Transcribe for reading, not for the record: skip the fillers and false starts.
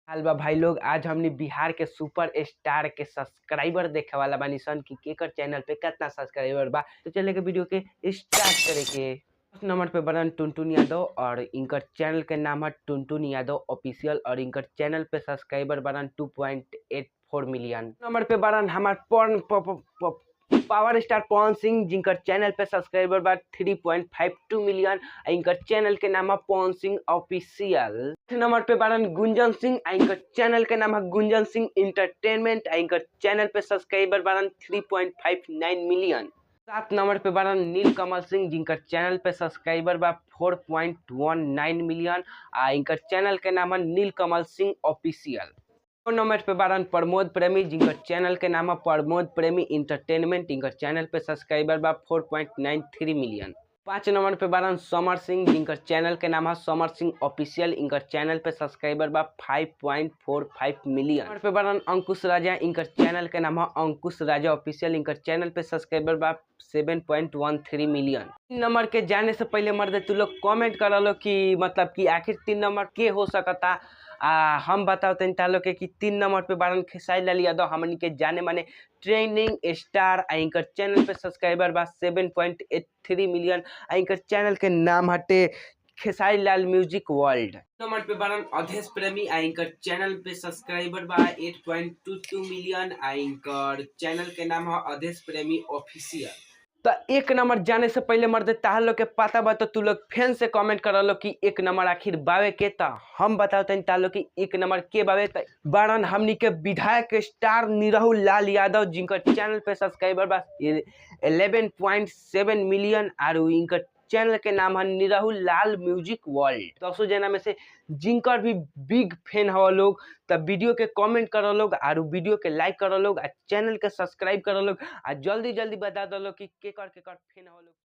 हाल बा भाई लोग। आज हमने बिहार के सुपर स्टार के सब्सक्राइबर देखे वाला बानी सन कि केकर चैनल पे कितना सब्सक्राइबर बा। तो चले के वीडियो के स्टार्ट करे के। फर्स्ट नंबर पे बरन टुनटुन यादव और इनकर चैनल के नाम है टुनटुन यादव ऑफिशियल और इनकर चैनल पे सब्सक्राइबर बरन 2.84 मिलियन। नंबर पे बरन हमार पावर स्टार पवन सिंह जिनकर चैनल पे सब्सक्राइबर बा 3.52 मिलियन। इनकर चैनल के नाम है पवन सिंह ऑफिशियल। नंबर पे बारन गुंजन सिंह। इनकर चैनल के नाम है गुंजन सिंह इंटरटेनमेंट। इनकर चैनल पे सब्सक्राइबर बारन 3.59 मिलियन। 7 नंबर पे बारन नीलकमल सिंह जिनकर चैनल पे सब्सक्राइबर बा 4.19 मिलियन। इनकर चैनल के नाम है नीलकमल सिंह ऑफिशियल। नंबर पे बारन प्रमोद प्रेमी जिनकर चैनल के नाम है प्रमोद प्रेमी इंटरटेनमेंट। इनकर चैनल पे सब्सक्राइबर बा 4.93 मिलियन। 5 नंबर पे बारन समर सिंह जिनकर चैनल के नाम है समर सिंह ऑफिशियल। इनकर चैनल पे सब्सक्राइबर बा 5.45 मिलियन। नंबर पे बारन अंकुश राजा। इनकर चैनल के नाम है अंकुश राजा ऑफिशियल। इनकर चैनल पे सब्सक्राइबर बा 7.13 मिलियन। 3 नंबर के जाने से पहले मर्द तू लोग कमेंट कर लो कि मतलब कि आखिर 3 नंबर के हो सकता। हम बताओ तालो के कि 3 नंबर पे बारन खेसारी लाल यादव हमनी के जाने माने ट्रेंडिंग स्टार। इनकर चैनल पे सब्सक्राइबर बा 7.83 मिलियन। इनकर चैनल के नाम हटे Khesari Lal music world. Number पे बारन अधेश प्रेमी। इनकर चैनल पे सब्सक्राइबर बा 8.22 मिलियन। इनकर चैनल के नाम है अधेश प्रेमी ऑफिशियल। तो 1 नंबर जाने से पहले मर्द ताह लोग के पता बा तो तू लोग फैन से कमेंट कर लो कि 1 नंबर आखिर बावे के। ता हम बताओ ताह लोग कि 1 नंबर के बावे। बारन हमनी के विधायक स्टार निरहु लाल यादव जिनकर चैनल पे सब्सक्राइबर बा 11.7 मिलियन। और इनकर चैनल के नाम है निरहु लाल म्यूजिक वर्ल्ड। 100 जना में से जिनकर भी बिग फैन हो लोग तब वीडियो के कमेंट करो लोग और वीडियो के लाइक करो लोग और चैनल के सब्सक्राइब करो लोग और जल्दी जल्दी बता दो लोग कि केकर फैन हो लोग।